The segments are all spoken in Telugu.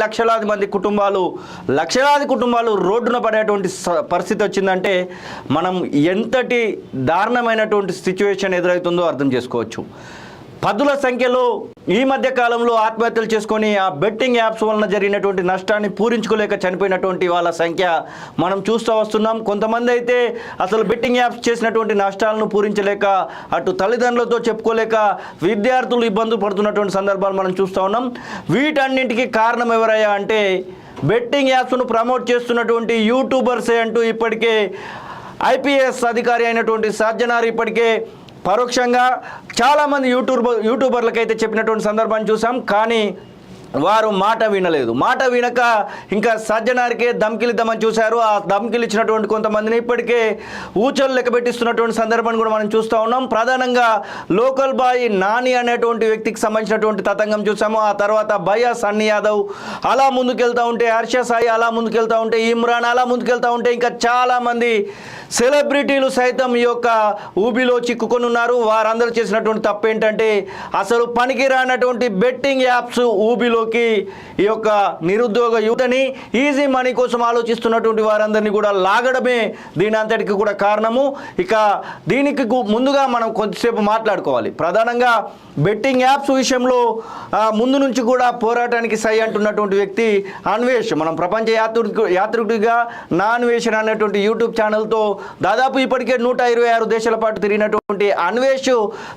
లక్షలాది మంది కుటుంబాలు రోడ్డున పడేటువంటి పరిస్థితి వచ్చిందంటే మనం ఎంతటి దారుణమైనటువంటి సిచ్యువేషన్ ఎదురవుతుందో అర్థం చేసుకోవచ్చు. పదుల సంఖ్యలో ఈ మధ్య కాలంలో ఆత్మహత్యలు చేసుకొని ఆ బెట్టింగ్ యాప్స్ వలన జరిగినటువంటి నష్టాన్ని పూరించుకోలేక చనిపోయినటువంటి వాళ్ళ సంఖ్య మనం చూస్తూ వస్తున్నాం. కొంతమంది అయితే అసలు బెట్టింగ్ యాప్స్ చేసినటువంటి నష్టాలను పూరించలేక అటు తల్లిదండ్రులతో చెప్పుకోలేక విద్యార్థులు ఇబ్బందులు పడుతున్నటువంటి సందర్భాలు మనం చూస్తూ ఉన్నాం. వీటన్నింటికి కారణం ఎవరయ్యా అంటే బెట్టింగ్ యాప్స్ను ప్రమోట్ చేస్తున్నటువంటి యూట్యూబర్సే అంటూ ఇప్పటికే ఐపీఎస్ అధికారి అయినటువంటి సజ్జనార్ ఇప్పటికే పరోక్షంగా చాలామంది యూట్యూబర్లకైతే చెప్పినటువంటి సందర్భాన్ని చూసాం. కానీ వారు మాట వినక ఇంకా సజ్జనారికే ధమ్కిలిద్దామని చూశారు. ఆ ధమ్కిలు ఇచ్చినటువంటి కొంతమందిని ఇప్పటికే ఊచలు లెక్కబెట్టిస్తున్నటువంటి సందర్భాన్ని కూడా మనం చూస్తూ ఉన్నాం. ప్రధానంగా లోకల్ బాయ్ నాని అనేటువంటి వ్యక్తికి సంబంధించినటువంటి తతంగం చూసాము. ఆ తర్వాత భయ్యా సన్నీ యాదవ్ అలా ముందుకెళ్తూ ఉంటే, హర్ష సాయి అలా ముందుకెళ్తూ ఉంటే, ఇమ్రాన్ అలా ముందుకెళ్తూ ఉంటే ఇంకా చాలామంది సెలబ్రిటీలు సైతం ఈ యొక్క ఊబిలో చిక్కుకొని ఉన్నారు. వారందరూ చేసినటువంటి తప్పు ఏంటంటే అసలు పనికిరానటువంటి బెట్టింగ్ యాప్స్ ఊబిలోకి ఈ యొక్క నిరుద్యోగ యువతని ఈజీ మనీ కోసం ఆలోచిస్తున్నటువంటి వారందరినీ కూడా లాగడమే దీని అంతటికి కూడా కారణము. ఇక దీనికి ముందుగా మనం కొంచెంసేపు మాట్లాడుకోవాలి. ప్రధానంగా బెట్టింగ్ యాప్స్ విషయంలో ముందు నుంచి కూడా పోరాటానికి సై అంటున్నటువంటి వ్యక్తి అన్వేష్. మనం ప్రపంచ యాత్రికుడిగా నా అన్వేషణ అనేటువంటి యూట్యూబ్ ఛానల్తో దాదాపు ఇప్పటికే 126 దేశాల పాటు తిరిగినటువంటి అన్వేష్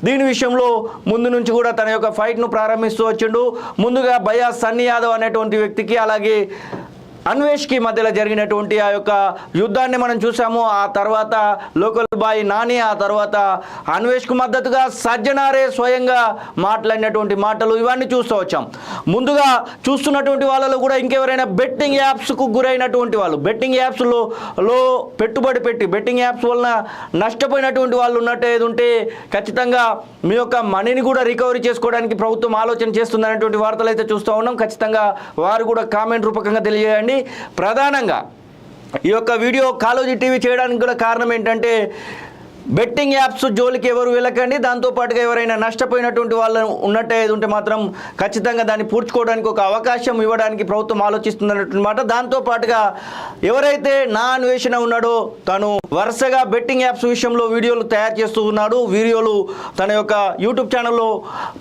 దీని విషయంలో ముందు నుంచి కూడా తన యొక్క ఫైట్ను ప్రారంభిస్తూ వచ్చిండు. ముందుగా భయ్యా సన్నీ యాదవ్ అనేటువంటి వ్యక్తికి అలాగే అన్వేష్కి మధ్యలో జరిగినటువంటి ఆ యొక్క యుద్ధాన్ని మనం చూసాము. ఆ తర్వాత లోకల్ బాయ్ నాని, ఆ తర్వాత అన్వేష్కు మద్దతుగా సజ్జనారే స్వయంగా మాట్లాడినటువంటి మాటలు ఇవన్నీ చూస్తూ వచ్చాం. ముందుగా చూస్తున్నటువంటి వాళ్ళలో కూడా ఇంకెవరైనా బెట్టింగ్ యాప్స్కు గురైనటువంటి వాళ్ళు, బెట్టింగ్ యాప్స్లో పెట్టుబడి పెట్టి బెట్టింగ్ యాప్స్ వలన నష్టపోయినటువంటి వాళ్ళు ఉన్నట్టు ఏది ఉంటే ఖచ్చితంగా మీ యొక్క మనీని కూడా రికవరీ చేసుకోవడానికి ప్రభుత్వం ఆలోచన చేస్తుందనేటువంటి వార్తలు అయితే చూస్తూ ఉన్నాం. ఖచ్చితంగా వారు కూడా కామెంట్ రూపకంగా తెలియజేయండి. ప్రధానంగా ఈ యొక్క వీడియో కాలోజీ టీవీ చేయడానికి కూడా కారణం ఏంటంటే బెట్టింగ్ యాప్స్ జోలికి ఎవరు వెళ్ళకండి, దాంతోపాటుగా ఎవరైనా నష్టపోయినటువంటి వాళ్ళు ఉన్నట్టే ఉంటే మాత్రం ఖచ్చితంగా దాన్ని పూడ్చుకోవడానికి ఒక అవకాశం ఇవ్వడానికి ప్రభుత్వం ఆలోచిస్తుందన్నటువంటి మాట. దాంతోపాటుగా ఎవరైతే నా అన్వేషణ ఉన్నాడో తను వరుసగా బెట్టింగ్ యాప్స్ విషయంలో వీడియోలు తయారు చేస్తూ ఉన్నాడు, వీడియోలు తన యొక్క యూట్యూబ్ ఛానల్లో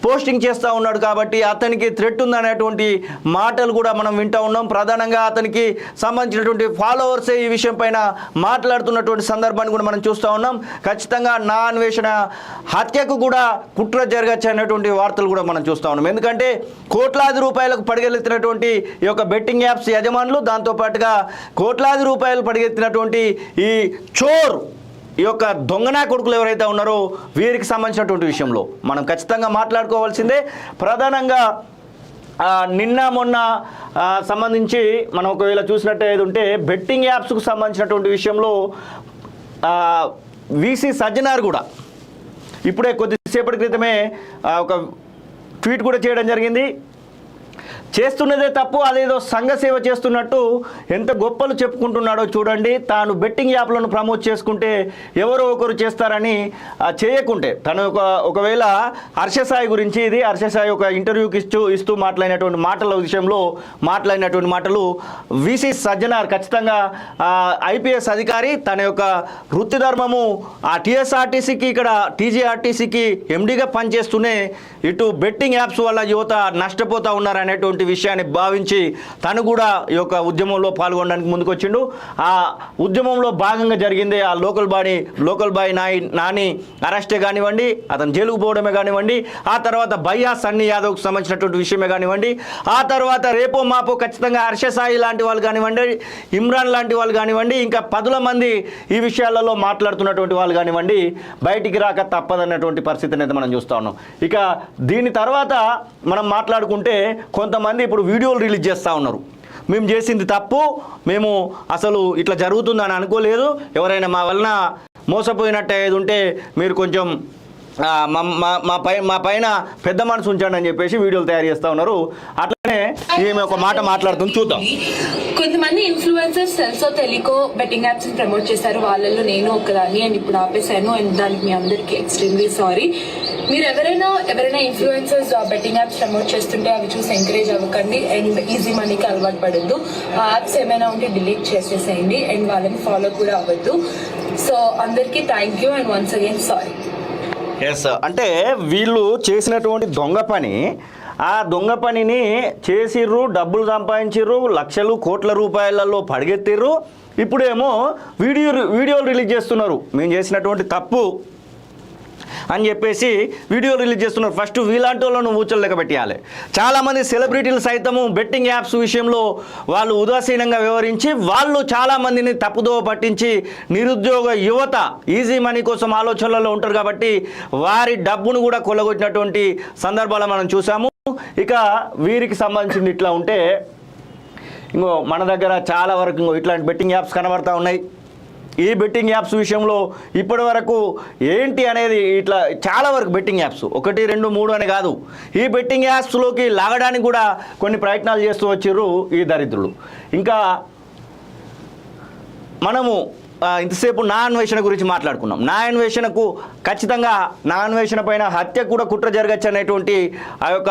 పోస్టింగ్ చేస్తూ ఉన్నాడు. కాబట్టి అతనికి థ్రెట్ ఉందనేటువంటి మాటలు కూడా మనం వింటూ ఉన్నాం. ప్రధానంగా అతనికి సంబంధించినటువంటి ఫాలోవర్సే ఈ విషయం పైన మాట్లాడుతున్నటువంటి సందర్భాన్ని కూడా మనం చూస్తూ ఉన్నాం. ఖచ్చితంగా నా అన్వేషణ హత్యకు కూడా కుట్ర జరగచ్చు అనేటువంటి వార్తలు కూడా మనం చూస్తూ ఉన్నాం. ఎందుకంటే కోట్లాది రూపాయలకు పడిగెత్తినటువంటి ఈ యొక్క బెట్టింగ్ యాప్స్ యజమానులు, దాంతోపాటుగా కోట్లాది రూపాయలు పడిగెత్తినటువంటి ఈ చోర్ ఈ యొక్క దొంగనా కొడుకులు ఎవరైతే ఉన్నారో వీరికి సంబంధించినటువంటి విషయంలో మనం ఖచ్చితంగా మాట్లాడుకోవాల్సిందే. ప్రధానంగా నిన్న మొన్న సంబంధించి మనం ఒకవేళ చూసినట్టు ఏది ఉంటే బెట్టింగ్ యాప్స్కు సంబంధించినటువంటి విషయంలో వీసీ సజ్జనార్ కూడా ఇప్పుడే కొద్దిసేపటి క్రితమే ఒక ట్వీట్ కూడా చేయడం జరిగింది. చేస్తున్నదే తప్పు, అదేదో సంఘ సేవ చేస్తున్నట్టు ఎంత గొప్పలు చెప్పుకుంటున్నాడో చూడండి. తాను బెట్టింగ్ యాప్లను ప్రమోట్ చేసుకుంటే ఎవరో ఒకరు చేస్తారని చేయకుంటే తను ఒకవేళ హర్షసాయి గురించి, ఇది హర్షసాయి ఒక ఇంటర్వ్యూకి ఇస్తూ మాట్లాడినటువంటి మాటల విషయంలో మాట్లాడినటువంటి మాటలు వీసీ సజ్జనార్ ఖచ్చితంగా ఐపీఎస్ అధికారి తన యొక్క వృత్తి ధర్మము ఆ టీఎస్ఆర్టీసీకి ఇక్కడ టీజీఆర్టీసీకి ఎండీగా పనిచేస్తూనే ఇటు బెట్టింగ్ యాప్స్ వల్ల యువత నష్టపోతూ ఉన్నారనేటువంటి విషయాన్ని భావించి తను కూడా ఈ యొక్క ఉద్యమంలో పాల్గొనడానికి ముందుకొచ్చిండు. ఆ ఉద్యమంలో భాగంగా జరిగిందే ఆ లోకల్ బాయ్ నాని అరెస్టే కానివ్వండి, అతను జైలుకు పోవడమే కానివ్వండి, ఆ తర్వాత భయ్యా సన్నీ యాదవ్కు సంబంధించినటువంటి విషయమే కానివ్వండి, ఆ తర్వాత రేపో మాపో ఖచ్చితంగా హర్ష సాయి లాంటి వాళ్ళు కానివ్వండి, ఇమ్రాన్ లాంటి వాళ్ళు కానివ్వండి, ఇంకా 10 మంది ఈ విషయాలలో మాట్లాడుతున్నటువంటి వాళ్ళు కానివ్వండి బయటికి రాక తప్పదన్నటువంటి పరిస్థితిని అయితే మనం చూస్తూ ఉన్నాం. ఇక దీని తర్వాత మనం మాట్లాడుకుంటే కొంతమంది ఇప్పుడు వీడియోలు రిలీజ్ చేస్తూ ఉన్నారు. మేము చేసింది తప్పు, మేము అసలు ఇట్లా జరుగుతుందని అనుకోలేదు, ఎవరైనా మా వలన మోసపోయినట్టు ఏది ఉంటే మీరు కొంచెం మా పైన పెద్ద మనసు ఉంచండి అని చెప్పేసి వీడియోలు తయారు చేస్తూ ఉన్నారు. అట్లనే ఈమె ఒక మాట మాట్లాడుతుంది, చూద్దాం. కొంతమంది ఇన్ఫ్లుయెన్సర్స్ తెలుసో తెలియకో బెట్టింగ్ యాప్స్ ప్రమోట్ చేశారు. వాళ్ళల్లో నేను ఒకదాన్ని అండ్ ఇప్పుడు ఆపేశాను. అండ్ దానికి మీ అందరికీ ఎక్స్ట్రీమ్లీ సారీ. మీరు ఎవరైనా ఇన్ఫ్లుయెన్సర్స్ బెట్టింగ్ యాప్స్ ప్రమోట్ చేస్తుంటే అవి చూసి ఎంకరేజ్ అవ్వకండి అండ్ ఈజీ మనీకి అలవాటు పడద్దు. ఆ యాప్స్ ఏమైనా ఉంటే డిలీట్ చేసేసేయండి అండ్ వాళ్ళని ఫాలో కూడా అవ్వద్దు. సో అందరికీ thank you and once again sorry. Yes, అంటే వీళ్ళు చేసినటువంటి దొంగ పని, ఆ దొంగ పనిని చేసిర్రు, డబ్బులు సంపాదించిర్రు, లక్షలు కోట్ల రూపాయలలో పడిగెత్తిర్రు. ఇప్పుడేమో వీడియోలు రిలీజ్ చేస్తున్నారు, మేము చేసినటువంటి తప్పు అని చెప్పేసి వీడియో రిలీజ్ చేస్తున్నారు. ఫస్ట్ వీలాంటి వాళ్ళను ఊచలు లెక్క పెట్టేయాలి. చాలామంది సెలబ్రిటీలు సైతము బెట్టింగ్ యాప్స్ విషయంలో వాళ్ళు ఉదాసీనంగా వ్యవహరించి వాళ్ళు చాలామందిని తప్పుదోవ పట్టించి నిరుద్యోగ యువత ఈజీ మనీ కోసం ఆలోచనలలో ఉంటారు కాబట్టి వారి డబ్బును కూడా కొల్లగొట్టినటువంటి సందర్భాలు మనం చూసాము. ఇక వీరికి సంబంధించింది ఇట్లా ఉంటే ఇంకో మన దగ్గర చాలా వరకు ఇంకో ఇట్లాంటి బెట్టింగ్ యాప్స్ కనబడతా ఉన్నాయి. ఈ బెట్టింగ్ యాప్స్ విషయంలో ఇప్పటి వరకు ఏంటి అనేది ఇట్లా చాలా వరకు బెట్టింగ్ యాప్స్ 1, 2, 3 అని కాదు, ఈ బెట్టింగ్ యాప్స్లోకి లాగడానికి కూడా కొన్ని ప్రయత్నాలు చేస్తూ వచ్చిర్రు ఈ దరిద్రులు. ఇంకా మనము ఇంతసేపు నా అన్వేషణ గురించి మాట్లాడుకున్నాం. నా అన్వేషణకు ఖచ్చితంగా నా అన్వేషణ పైన హత్య కూడా కుట్ర జరగచ్చు అనేటువంటి ఆ యొక్క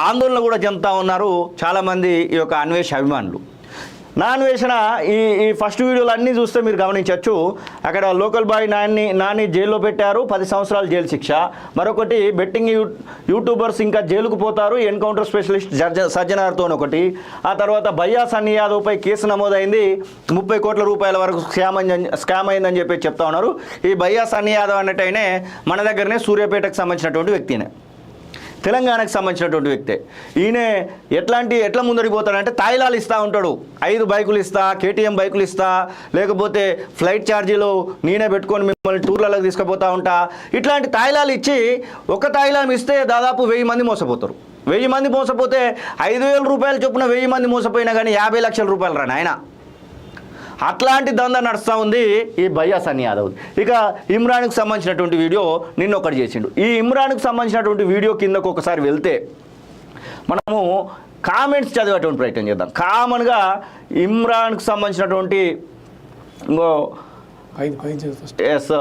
ఆందోళన కూడా చెందుతూ ఉన్నారు చాలామంది ఈ యొక్క అన్వేష అభిమానులు. నా అన్వేషణ ఈ ఫస్ట్ వీడియోలు అన్నీ చూస్తే మీరు గమనించవచ్చు. అక్కడ లోకల్ బాయ్ నాని జైల్లో పెట్టారు, 10 సంవత్సరాలు జైలు శిక్ష. మరొకటి బెట్టింగ్ యూట్యూబర్స్ ఇంకా జైలుకు పోతారు, ఎన్కౌంటర్ స్పెషలిస్ట్ సజ్జనార్తో ఒకటి. ఆ తర్వాత భయ్యా సన్నీ యాదవ్పై కేసు నమోదైంది, 30 కోట్ల రూపాయల వరకు స్కామ్ అయిందని చెప్పి చెప్తా ఉన్నారు. ఈ భయ్యా సన్నీ యాదవ్ అన్నట్టయినే మన దగ్గరనే సూర్యాపేటకు సంబంధించినటువంటి వ్యక్తినే, తెలంగాణకు సంబంధించినటువంటి వ్యక్తే. ఈయన ఎట్లా ముందరికి పోతాడంటే తాయిలాలు ఇస్తూ ఉంటాడు. 5 బైకులు ఇస్తా, కేటీఎం బైకులు ఇస్తా, లేకపోతే ఫ్లైట్ ఛార్జీలు నేనే పెట్టుకొని మిమ్మల్ని టూర్లకు తీసుకుపోతూ ఉంటా, ఇట్లాంటి తాయిలాలు ఇచ్చి ఒక తాయిలాం ఇస్తే దాదాపు 1000 మంది మోసపోతారు. 1000 మంది మోసపోతే 5000 రూపాయలు చొప్పున 1000 మంది మోసపోయినా కానీ 50 లక్షల రూపాయలు రా నాయన. అట్లాంటి దందా నడుస్తూ ఉంది ఈ భయ్యా సన్నీ యాదవ్. ఇక ఇమ్రాన్కి సంబంధించినటువంటి వీడియో నిన్న ఒకటి చేసిండు. ఈ ఇమ్రాన్కి సంబంధించినటువంటి వీడియో కిందకు ఒకసారి వెళ్తే మనము కామెంట్స్ చదివేటువంటి ప్రయత్నం చేద్దాం. కామన్గా ఇమ్రాన్కి సంబంధించినటువంటి ఇంకో ఎస్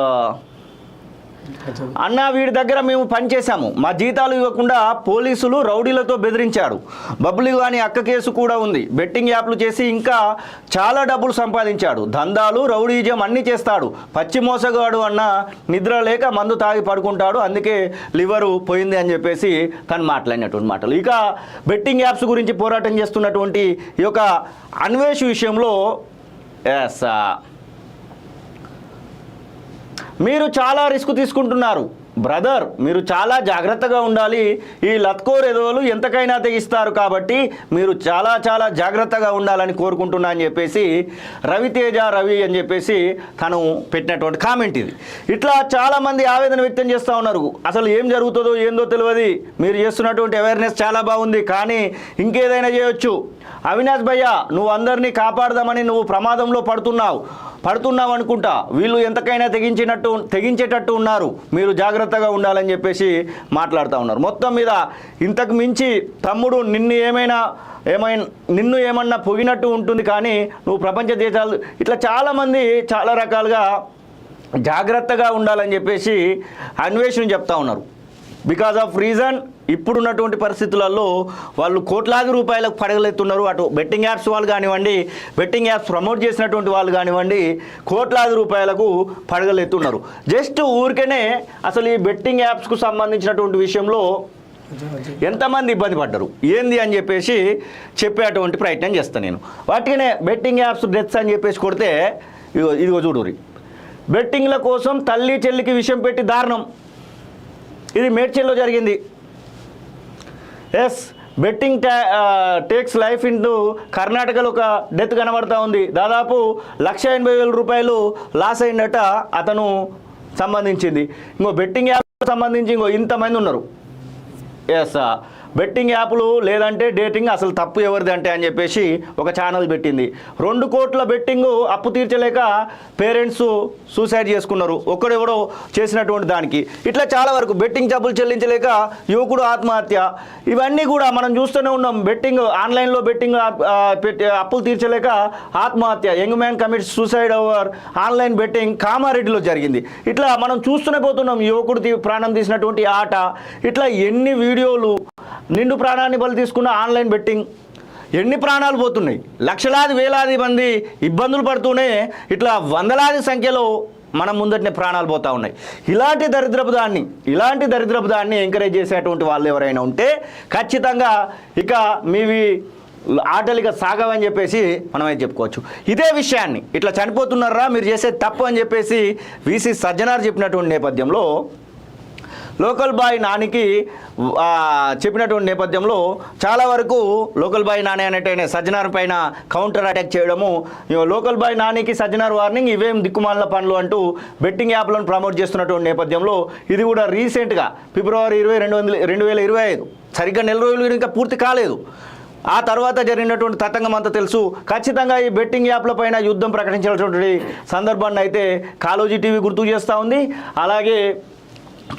అన్న వీడి దగ్గర మేము పనిచేశాము, మా జీతాలు ఇవ్వకుండా పోలీసులు రౌడీలతో బెదిరించాడు, బబ్లీ గాని అక్క కేసు కూడా ఉంది, బెట్టింగ్ యాప్లు చేసి ఇంకా చాలా డబ్బులు సంపాదించాడు, దందాలు రౌడీజం అన్నీ చేస్తాడు, పచ్చి మోసగాడు అన్న, నిద్ర లేక మందు తాగి పడుకుంటాడు, అందుకే లివరు పోయింది అని చెప్పేసి తను మాట్లాడినటువంటి మాటలు. ఇక బెట్టింగ్ యాప్స్ గురించి పోరాటం చేస్తున్నటువంటి ఈ యొక్క అన్వేష్ విషయంలో ఎస్ మీరు చాలా రిస్క్ తీసుకుంటున్నారు బ్రదర్, మీరు చాలా జాగ్రత్తగా ఉండాలి, ఈ లత్కోర్ ఎదవలు ఎంతకైనా తెగిస్తారు కాబట్టి మీరు చాలా చాలా జాగ్రత్తగా ఉండాలని కోరుకుంటున్నా అని చెప్పేసి రవి అని చెప్పేసి తను పెట్టినటువంటి కామెంట్ ఇది. ఇట్లా చాలామంది ఆవేదన వ్యక్తం చేస్తూ ఉన్నారు. అసలు ఏం జరుగుతుందో ఏందో తెలియదు, మీరు చేస్తున్నటువంటి అవేర్నెస్ చాలా బాగుంది కానీ ఇంకేదైనా చేయొచ్చు. అవినాష్ భయ్య నువ్వు అందరినీ కాపాడదామని నువ్వు ప్రమాదంలో పడుతున్నావు అనుకుంటా, వీళ్ళు ఎంతకైనా తెగించేటట్టు ఉన్నారు, మీరు జాగ్రత్తగా ఉండాలని చెప్పేసి మాట్లాడుతూ ఉన్నారు. మొత్తం మీద ఇంతకు మించి తమ్ముడు నిన్ను ఏమన్నా పొగినట్టు ఉంటుంది కానీ నువ్వు ప్రపంచ దేశాలు ఇట్లా చాలామంది చాలా రకాలుగా జాగ్రత్తగా ఉండాలని చెప్పేసి అన్వేషణ చెప్తా ఉన్నారు. బికాజ్ ఆఫ్ రీజన్ ఇప్పుడున్నటువంటి పరిస్థితులలో వాళ్ళు కోట్లాది రూపాయలకు పడగలెత్తున్నారు. అటు బెట్టింగ్ యాప్స్ వాళ్ళు కానివ్వండి, బెట్టింగ్ యాప్స్ ప్రమోట్ చేసినటువంటి వాళ్ళు కానివ్వండి, కోట్లాది రూపాయలకు పడగలెత్తున్నారు. జస్ట్ ఊరికనే అసలు ఈ బెట్టింగ్ యాప్స్కు సంబంధించినటువంటి విషయంలో ఎంతమంది ఇబ్బంది పడ్డారు ఏంది అని చెప్పేసి చెప్పేటువంటి ప్రయత్నం చేస్తాను నేను. వాటికనే బెట్టింగ్ యాప్స్ డెత్స్ అని చెప్పేసి కొడితే ఇదిగో చూడురి, బెట్టింగ్ల కోసం తల్లి చెల్లికి విషయం పెట్టి దారుణం, ఇది మేడ్చల్లో జరిగింది. Yes, betting takes life into కర్ణాటకలో ఒక డెత్ కనబడతా ఉంది. దాదాపు 1,80,000 రూపాయలు లాస్ అయిందట అతను సంబంధించింది. ఇంకో బెట్టింగ్ యాప్ సంబంధించి ఇంకో ఇంతమంది ఉన్నారు. ఎస్, బెట్టింగ్ యాప్లు లేదంటే డేటింగ్ అసలు తప్పు ఎవరిది అంటే అని చెప్పేసి ఒక ఛానల్ పెట్టింది. 2 కోట్ల బెట్టింగ్ అప్పు తీర్చలేక పేరెంట్స్ సూసైడ్ చేసుకున్నారు ఒకడెవడో చేసినటువంటి దానికి. ఇట్లా చాలా వరకు బెట్టింగ్ డబ్బులు చెల్లించలేక యువకుడు ఆత్మహత్య, ఇవన్నీ కూడా మనం చూస్తూనే ఉన్నాం. బెట్టింగ్ ఆన్లైన్లో బెట్టింగ్ అప్పులు తీర్చలేక ఆత్మహత్య, young man commits suicide over online betting కామారెడ్డిలో జరిగింది. ఇట్లా మనం చూస్తూనే పోతున్నాం. యువకుడు ప్రాణం తీసినటువంటి ఆట, ఇట్లా ఎన్ని వీడియోలు, నిండు ప్రాణాన్ని బలి తీసుకున్న ఆన్లైన్ బెట్టింగ్, ఎన్ని ప్రాణాలు పోతున్నాయి. లక్షలాది వేలాది మంది ఇబ్బందులు పడుతూనే ఇట్లా వందలాది సంఖ్యలో మనం ముందటినే ప్రాణాలు పోతూ ఉన్నాయి. ఇలాంటి దరిద్రపు దాన్ని ఎంకరేజ్ చేసేటువంటి వాళ్ళు ఎవరైనా ఉంటే ఖచ్చితంగా ఇక మీవి ఆటలిక సాగవని చెప్పేసి మనమైతే చెప్పుకోవచ్చు. ఇదే విషయాన్ని ఇట్లా చనిపోతున్నారా మీరు చేసే తప్పు అని చెప్పేసి వీసీ సజ్జనార్ చెప్పినటువంటి నేపథ్యంలో, లోకల్ బాయ్ నానికి చెప్పినటువంటి నేపథ్యంలో చాలా వరకు లోకల్ బాయ్ నాని అనేటైనా సజ్జనార్ పైన కౌంటర్ అటాక్ చేయడము, లోకల్ బాయ్ నానికి సజ్జనార్ వార్నింగ్, ఇవేం దిక్కుమాలిన పనులు అంటూ బెట్టింగ్ యాప్లను ప్రమోట్ చేస్తున్నటువంటి నేపథ్యంలో ఇది కూడా రీసెంట్గా ఫిబ్రవరి 20, 2025 సరిగ్గా నెల రోజులు ఇంకా పూర్తి కాలేదు. ఆ తర్వాత జరిగినటువంటి తతంగం అంతా తెలుసు. ఖచ్చితంగా ఈ బెట్టింగ్ యాప్ల పైన యుద్ధం ప్రకటించాల్సినటువంటి సందర్భాన్ని అయితే కాలోజీ టీవీ గుర్తు చేస్తూ ఉంది. అలాగే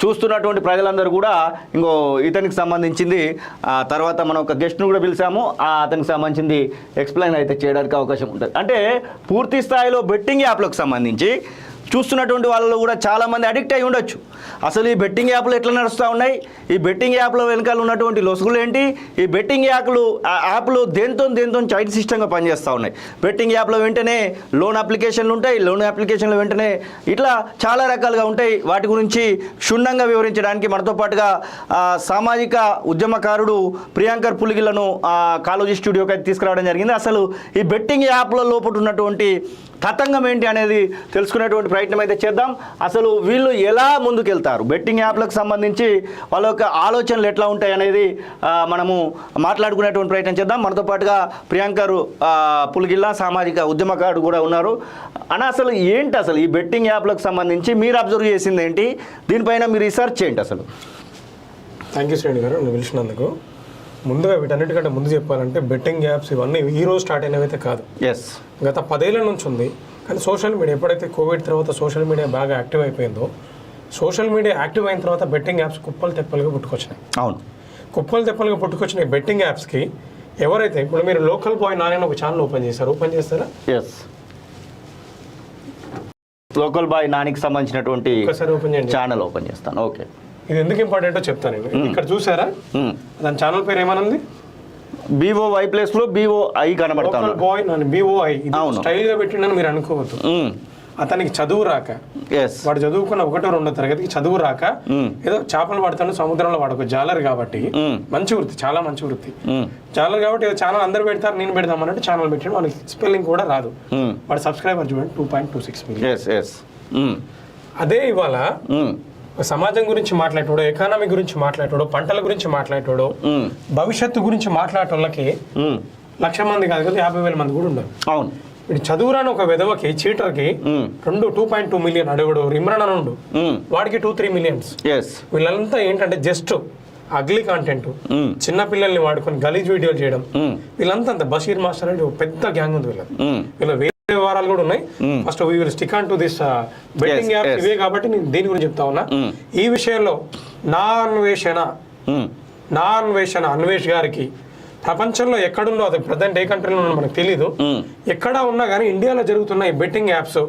చూస్తున్నటువంటి ప్రజలందరూ కూడా ఇంకో ఇతనికి సంబంధించింది తర్వాత మనం ఒక గెస్ట్ను కూడా పిలిచాము, అతనికి సంబంధించింది ఎక్స్ప్లెయిన్ అయితే చేయడానికి అవకాశం ఉంటుంది. అంటే పూర్తి స్థాయిలో బెట్టింగ్ యాప్లకు సంబంధించి చూస్తున్నటువంటి వాళ్ళలో కూడా చాలామంది అడిక్ట్ అయి ఉండొచ్చు. అసలు ఈ బెట్టింగ్ యాప్లు ఎట్లా నడుస్తూ ఉన్నాయి, ఈ బెట్టింగ్ యాప్ల వెనకాల ఉన్నటువంటి లొసుగులు ఏంటి, ఈ బెట్టింగ్ యాప్లు దేంతో చైల్డ్ సిస్టమ్గా పనిచేస్తూ ఉన్నాయి. బెట్టింగ్ యాప్లో వెంటనే లోన్ అప్లికేషన్లు ఉంటాయి, లోన్ అప్లికేషన్లు వెంటనే ఇట్లా చాలా రకాలుగా ఉంటాయి. వాటి గురించి క్షుణ్ణంగా వివరించడానికి మనతో పాటుగా సామాజిక ఉద్యమకారుడు ప్రియాంకర్ పులిగిలను కాలోజీ స్టూడియోకి అయితే తీసుకురావడం జరిగింది. అసలు ఈ బెట్టింగ్ యాప్ల లోపల ఉన్నటువంటి తతంగం ఏంటి అనేది తెలుసుకునేటువంటి ప్రయత్నం అయితే చేద్దాం. అసలు వీళ్ళు ఎలా ముందుకెళ్తారు, బెట్టింగ్ యాప్లకు సంబంధించి వాళ్ళ యొక్క ఆలోచనలు ఎట్లా ఉంటాయి అనేది మనము మాట్లాడుకునేటువంటి ప్రయత్నం చేద్దాం. మనతో పాటుగా ప్రియాంకర్ పులిగిల్ల సామాజిక ఉద్యమకారుడు కూడా ఉన్నారు. అసలు ఏంటి అసలు ఈ బెట్టింగ్ యాప్లకు సంబంధించి మీరు అబ్జర్వ్ చేసింది ఏంటి, దీనిపైన మీ రీసెర్చ్ ఏంటి అసలు? థ్యాంక్ యూ శ్రేణి గారు, నువ్వు పిలిచినందుకు. ముందుగా వీటన్నిటికంటే ముందు చెప్పాలంటే బెట్టింగ్ యాప్స్ ఇవన్నీ ఈ రోజు స్టార్ట్ అయినవైతే కాదు. గత 10 ఏళ్ల నుంచి ఉంది. కానీ సోషల్ మీడియా ఎప్పుడైతే కోవిడ్ తర్వాత సోషల్ మీడియా బాగా యాక్టివ్ అయిపోయిందో, సోషల్ మీడియా యాక్టివ్ అయిన తర్వాత బెట్టింగ్ యాప్స్ కుప్పలు తెప్పలుగా పుట్టుకొచ్చినాయి. అవును, కుప్పలు తెప్పలుగా పుట్టుకొచ్చిన బెట్టింగ్ యాప్స్కి ఎవరైతే ఇప్పుడు మీరు లోకల్ బాయ్ నాని ఒక ఛానల్ ఓపెన్ చేస్తారా? లోకల్ బాయ్ నానికి సంబంధించినటువంటి ఒకసారి ఓపెన్ చేయండి. ఛానల్ ఓపెన్ చేస్తాను. ఓకే, ఇది ఎందుకు ఇంపార్టెంటో చెప్తాను నేను. ఇక్కడ చూసారా దాని ఛానల్ పేరు ఏమనుంది? BOY ప్లేస్లో BOI కనబడతాను. బాయ్ నాని BOI స్టైల్ గా పెట్టిండని మీరు అనుకోవద్దు. అతనికి చదువు రాక, వాడు చదువుకున్న 1వ 2వ తరగతికి చదువు రాక ఏదో చేపలు పడతాడు సముద్రంలో, వాడు జాలర్ కాబట్టి మంచి వృత్తి, చాలా మంచి వృత్తి. జాలర్ కాబట్టి ఏదో ఛానల్ అందరు పెడతారు నేను పెడదాం అన్నట్టు ఛానల్ పెట్టాడు. వాడికి స్పెల్లింగ్ కూడా రాదు. వాడు సబ్స్క్రైబర్ చూడండి 2.26 మిలియన్. అదే ఇవాళ సమాజం గురించి మాట్లాడేటోడు, ఎకానమీ గురించి మాట్లాడేటోడు, పంటల గురించి మాట్లాడేటోడు, భవిష్యత్తు గురించి మాట్లాడేటోళ్ళకి 1,00,000 మంది కాదు కదా 50,000 మంది కూడా ఉన్నారు. అవును, వీడు చదువురాని ఒక విధవకి చీటర్కి 2.2 మిలియన్ అడుగుడు ఇమ్రాన్ అనుండు, వాడికి 2-3 మిలియన్స్. వీళ్ళంతా ఏంటంటే జస్ట్ అగ్లీ కంటెంట్, చిన్న పిల్లల్ని వాడుకొని గలీజ్ వీడియోలు చేయడం. వీళ్ళంతా అంత బషీర్ మాస్టర్ అంటే పెద్ద గ్యాంగ్ ఉంది వీళ్ళ వేరే వ్యవహారాలు కూడా ఉన్నాయి. First we will stick on to this betting app ఇవే కాబట్టి నేను దీని గురించి చెప్తా ఉన్నా. ఈ విషయంలో నా అన్వేషణ అన్వేష్ గారికి ప్రపంచంలో ఎక్కడుందో, అది ప్రజెంట్ ఏ కంట్రీలో ఉన్నా మనకు తెలీదు, ఎక్కడ ఉన్నా కానీ ఇండియాలో జరుగుతున్న ఈ బెట్టింగ్ యాప్స్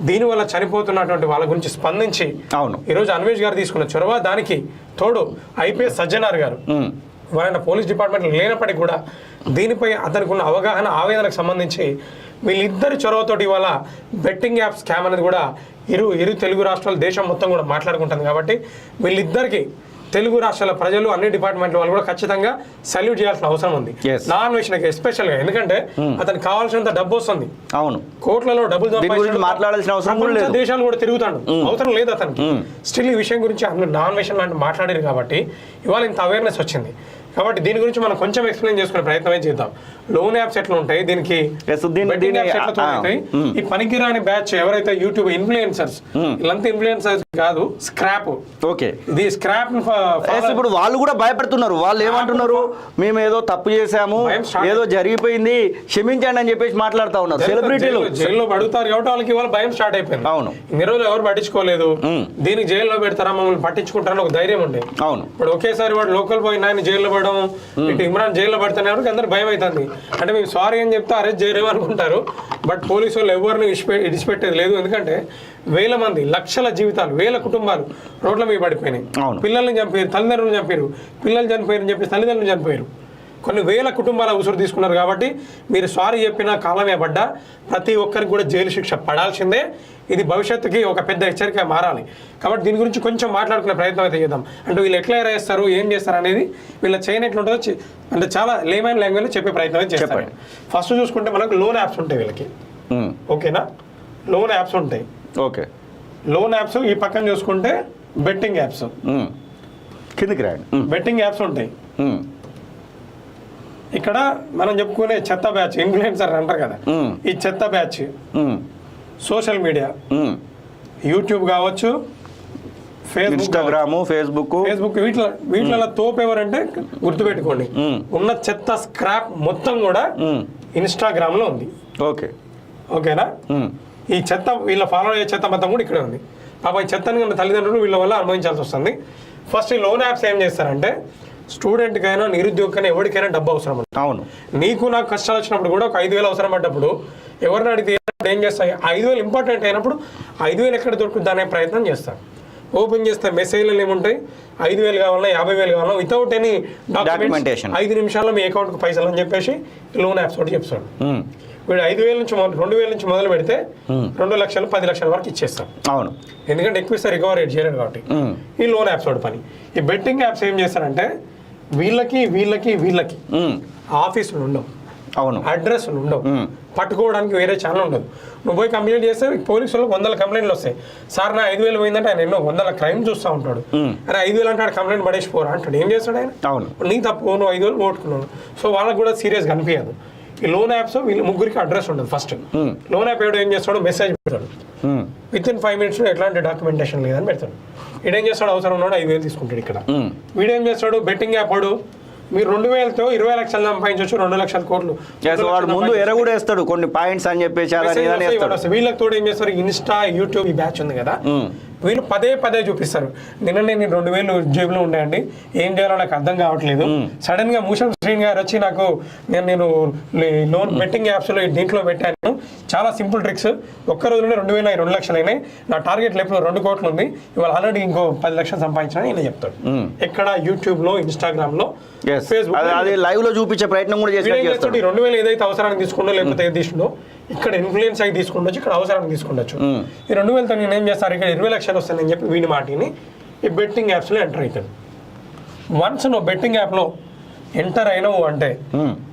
దీని వల్ల చనిపోతున్నటువంటి వాళ్ళ గురించి స్పందించి ఈరోజు అన్వేష్ గారు తీసుకున్న చొరవ, దానికి తోడు IPS సజ్జనార్ గారు ఆయన పోలీస్ డిపార్ట్మెంట్ లేనప్పటికీ కూడా దీనిపై అతనికి ఉన్న అవగాహన ఆవేదనకు సంబంధించి వీళ్ళిద్దరి చొరవతోటి ఇవాళ బెట్టింగ్ యాప్ స్కామ్ అనేది కూడా ఇరు తెలుగు రాష్ట్రాలు దేశం మొత్తం కూడా మాట్లాడుకుంటుంది. కాబట్టి వీళ్ళిద్దరికి తెలుగు రాష్ట్రాల ప్రజలు అన్ని డిపార్ట్మెంట్ల వాళ్ళు కూడా ఖచ్చితంగా సల్యూట్ చేయాల్సిన అవసరం ఉంది. నా అన్వేషణకి ఎస్పెషల్ గా, ఎందుకంటే అతనికి కావాల్సినంత డబ్బు వస్తుంది. అవును, కోట్లలో డబ్బులు మాట్లాడాల్సిన అవసరం లేదు. దేశాలు కూడా తిరుగుతాడు, అవసరం లేదు అతనికి. స్టిల్ ఈ విషయం గురించి నా అన్వేషణ లాంటి మాట్లాడారు కాబట్టి ఇవాళ ఇంత అవేర్నెస్ వచ్చింది. కాబట్టి దీని గురించి మనం కొంచెం ఎక్స్ప్లెయిన్ చేసుకునే ప్రయత్నమే చేద్దాం. లోన్ యాప్స్ ఎట్లా ఉంటాయి, దీనికి Yes, betting apps ఎట్లా తోడవుతాయి, ఈ పనికిరాని బ్యాచ్ ఎవరైతే యూట్యూబ్ ఇన్ఫ్లుయెన్సర్స్, వీళ్ళంతా ఇన్ఫ్లుయెన్సర్స్ కాదు, స్క్రాప్. ఓకే, ఇది స్క్రాప్. ఇప్పుడు వాళ్ళు కూడా భయపడుతున్నారు. వాళ్ళు ఏమంటున్నారు, మేము ఏదో తప్పు చేశాము, ఏదో జరిగిపోయింది, క్షమించండి అని చెప్పేసి మాట్లాడుతూ ఉన్నారు సెలబ్రిటీలు. జైల్లో పడుతారు కాబట్టి వాళ్ళకి ఇవాళ భయం స్టార్ట్ అయిపోయింది. అవును, ఇన్ని రోజులు ఎవరు పట్టించుకోలేదు, దీనికి జైల్లో పెడతారా, మమ్మల్ని పట్టించుకుంటారని ఒక ధైర్యం ఉండే. అవును, ఇప్పుడు ఒకేసారి వాడు లోకల్ పోయి నాయన జైల్లో పడడం, ఇటు ఇమ్రాన్ జైల్లో పడుతున్న వరకు అందరు భయం అవుతుంది. అంటే మేము సారీ అని చెప్తే అరెస్ట్ చేయలేము అనుకుంటారు. బట్ పోలీసు వాళ్ళు ఎవరిని ఇడిచిపెట్టేది లేదు. ఎందుకంటే వేల మంది, లక్షల జీవితాలు, వేల కుటుంబాలు రోడ్ల మీద పడిపోయినాయి. పిల్లల్ని చంపారు, తల్లిదండ్రులను చంపారు, పిల్లలు చనిపోయారు అని చెప్పి తల్లిదండ్రులు చనిపోయారు. కొన్ని వేల కుటుంబాల ఉసురు తీసుకున్నారు. కాబట్టి మీరు సారీ చెప్పినా కాలమే పడ్డా ప్రతి ఒక్కరికి కూడా జైలు శిక్ష పడాల్సిందే. ఇది భవిష్యత్తుకి ఒక పెద్ద హెచ్చరిక మారాలి. కాబట్టి దీని గురించి కొంచెం మాట్లాడుకునే ప్రయత్నం అయితే చేద్దాం. అంటే వీళ్ళు ఎట్లా చేస్తారు, ఏం చేస్తారు అనేది, వీళ్ళ చైన్ ఎట్లా ఉంటుందో అంటే చాలా లేమైన లాంగ్వేజ్లో చెప్పే ప్రయత్నం అయితే చేస్తారు. ఫస్ట్ చూసుకుంటే మనకు లోన్ యాప్స్ ఉంటాయి వీళ్ళకి. ఓకేనా, లోన్ యాప్స్ ఉంటాయి. Okay, loan apps. ఈ పక్కన చూసుకుంటే బెట్టింగ్ యాప్స్, కిందికి రాండి. బెట్టింగ్ యాప్స్ ఉంటాయి. ఇక్కడ మనం చెప్పుకునే చెత్త బ్యాచ్, ఇన్ఫ్లుయెన్సర్ అంటారు కదా, ఈ చెత్త బ్యాచ్ సోషల్ మీడియా, యూట్యూబ్ కావచ్చు, ఇన్స్టాగ్రామ్, ఫేస్బుక్, వీటిలో తోపు ఎవరంటే గుర్తుపెట్టుకోండి, ఉన్న చెత్త స్క్రాప్ మొత్తం కూడా ఇన్స్టాగ్రామ్ లో ఉంది. ఓకే, ఓకేనా, ఈ చెత్త వీళ్ళ ఫాలో అయ్యే చెత్త మొత్తం కూడా ఇక్కడే ఉంది. ఈ చెత్తని తల్లిదండ్రులు వీళ్ళ వల్ల అనుభవించాల్సి వస్తుంది. ఫస్ట్ ఈ లోన్ యాప్స్ ఏం చేస్తారంటే, స్టూడెంట్కైనా, నిరుద్యోగికైనా, ఎవరికైనా డబ్బు అవసరం. అవును, నీకు నాకు కష్టాలు వచ్చినప్పుడు కూడా ఒక 5,000 అవసరం పడ్డప్పుడు ఎవరిని అడిగితే ఏం చేస్తాయి, 5,000 ఇంపార్టెంట్ అయినప్పుడు 5,000 ఎక్కడ దొరుకుతుంది అనే ప్రయత్నం చేస్తాను. ఓపెన్ చేస్తే మెసేజ్లు ఏముంటాయి, 5,000 కావాలన్నా, 50,000 కావాలన్నా, వితౌట్ ఎనీ డాక్యుమెంటేషన్ 5 నిమిషాల్లో మీ అకౌంట్కి పైసలు అని చెప్పేసి లోన్ యాప్స్ ఒకటి చెప్తాడు. వీడు 5,000 నుంచి 2,000 నుంచి మొదలు పెడితే 2 లక్షలు 10 లక్షల వరకు ఇచ్చేస్తాం. అవును, ఎందుకంటే ఎక్కువ ఇస్తారు, రికవర్ రేట్ చేయలేదు కాబట్టి. ఈ లోన్ యాప్స్ వాడి పని. ఈ బెట్టింగ్ యాప్స్ ఏం చేస్తారంటే, వీళ్ళకి ఆఫీసులు ఉండవు, అవును, అడ్రస్లు ఉండవు, పట్టుకోవడానికి వేరే ఛానల్ ఉండదు. నువ్వు పోయి కంప్లైంట్ చేస్తే పోలీసులకు 100 కంప్లైంట్లు వస్తాయి. సార్ నా 5,000 పోయిందంటే ఆయన ఎన్నో 100 క్రైమ్ చూస్తూ ఉంటాడు. అరే 5,000 అంటే ఆడు కంప్లైంట్ పడేసిపోరా అంటాడు. ఏం చేస్తాడు ఆయన? అవును, నీ తప్పు, నువ్వు 5,000 పోగొట్టుకున్నావు. సో వాళ్ళకి కూడా సీరియస్గా అనిపించదు. ఈ లోన్ యాప్స్ వీళ్ళు ముగ్గురికి అడ్రస్ ఉండదు. ఫస్ట్ లోన్ యాప్ ఏం చేస్తాడు, మెసేజ్ పెడతాడు, విత్ ఇన్ 5 minutes ఎట్లాంటి డాక్యుమెంటేషన్ లేదని పెడతాడు. వీడేం చేస్తాడు, అవసరం ఉన్నాడు 5,000 తీసుకుంటాడు. ఇక్కడ వీడేం చేస్తాడు, బెట్టింగ్ యాప్ వాడు, మీరు 2,000తో 20 లక్షలు సంపాదించవచ్చు, 2 లక్షల కోట్లు. వాడు ముందు ఎర కూడా వేస్తాడు కొన్ని పాయింట్స్ అని చెప్పేసి. వీళ్ళకి తోడు ఏం చేస్తారు, ఇన్స్టా, యూట్యూబ్ ఈ బ్యాచ్ ఉంది కదా, వీళ్ళు పదే చూపిస్తారు. నిన్ననే నేను 2,000 జేబులో ఉన్నాయండి, ఏం చేయాలో నాకు అర్థం కావట్లేదు. సడన్ గా మూషం శ్రీన్ గారు వచ్చి నాకు నేను లోన్ బెట్టింగ్ యాప్స్ లో దీంట్లో పెట్టాను, చాలా సింపుల్ ట్రిక్స్, ఒక్క రోజులోనే 2,000 2 లక్షలు అయినాయి, నా టార్గెట్ ఎప్పుడు 2 కోట్లు ఉంది, ఇవాళ ఆల్రెడీ ఇంకో 10 లక్షలు సంపాదించిన ఈయన చెప్తాడు. ఎక్కడ యూట్యూబ్ లో, ఇన్స్టాగ్రామ్ లో, ఫేస్బుక్, అది లైవ్ లో చూపించే ప్రయత్నం కూడా చేస్తాడు. 2,000 ఏదైతే అవసరానికి తీసుకుంటో, లేకపోతే ఏది తీసుకుంటో, ఇక్కడ ఇన్ఫ్లుయెన్స్ అయి తీసుకుండొచ్చు, ఇక్కడ అవసరానికి తీసుకుండొచ్చు. ఈ 2,000తో నేను ఏం చేస్తాను, ఇక్కడ 20 లక్షలు వస్తానని చెప్పి వీని మాటిని ఈ బెట్టింగ్ యాప్స్లో ఎంటర్ అవుతాడు. వన్స్ నువ్వు బెట్టింగ్ యాప్లో ఎంటర్ అయినావు అంటే,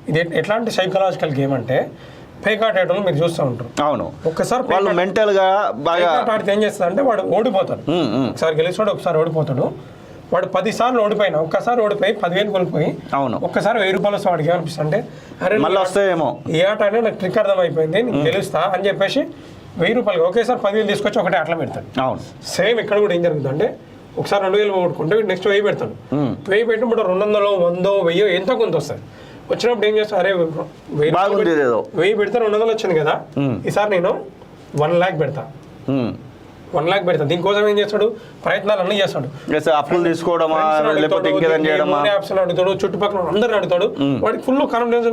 ఇది ఎట్లాంటి సైకలాజికల్ గేమ్ అంటే, పేకాట్ ఆటలు మీరు చూస్తూ ఉంటారు. అవును, ఒక్కసారి వాళ్ళు మెంటల్ గా బాగా ఆడితే ఏం చేస్తుంది అంటే, వాడు ఓడిపోతాడు. ఒకసారి గెలిచాడు, ఒకసారి ఓడిపోతాడు. వాడు 10 సార్లు ఓడిపోయినా, ఒక్కసారి ఓడిపోయి 10,000 కోల్పోయి, అవును, ఒక్కసారి 1,000 రూపాయలు వస్తే వాడికి ఏమనిపిస్తుంది అంటే, అరే మళ్ళీ వస్తాయేమో, ఏ ఆట అయినా నాకు ట్రిక్ అర్థం అయిపోయింది, నేను గెలుస్తా అని చెప్పేసి 1,000 రూపాయలు ఒకేసారి 10,000 తీసుకొచ్చి ఒకటే అట్లా పెడతాడు. అవును, సేమ్ ఇక్కడ కూడా ఏం జరుగుతుంది అంటే, ఒకసారి 2,000 పోగొట్టుకుంటే నెక్స్ట్ 1,000 పెడతాడు. 1,000 పెట్టినప్పుడు 200, 100, 1000 ఎంతో కొంత వస్తుంది. వచ్చినప్పుడు ఏం చేస్తాను, అరే 1,000 పెడితే 200 వచ్చింది కదా, ఈసారి నేను 1 lakh పెడతా, 1 lakh పెడతా. దీనికోసం ఏం చేస్తాడు, ప్రయత్నాలు అన్నీ చేస్తాడు. అప్పులు తీసుకోవడమా, లేకపోతే ఇంకేదైనా చేయడమా, అడుగుతాడు, చుట్టుపక్కల అందరిని అడుగుతాడు. వాడికి ఫుల్ కాన్ఫిడెన్స్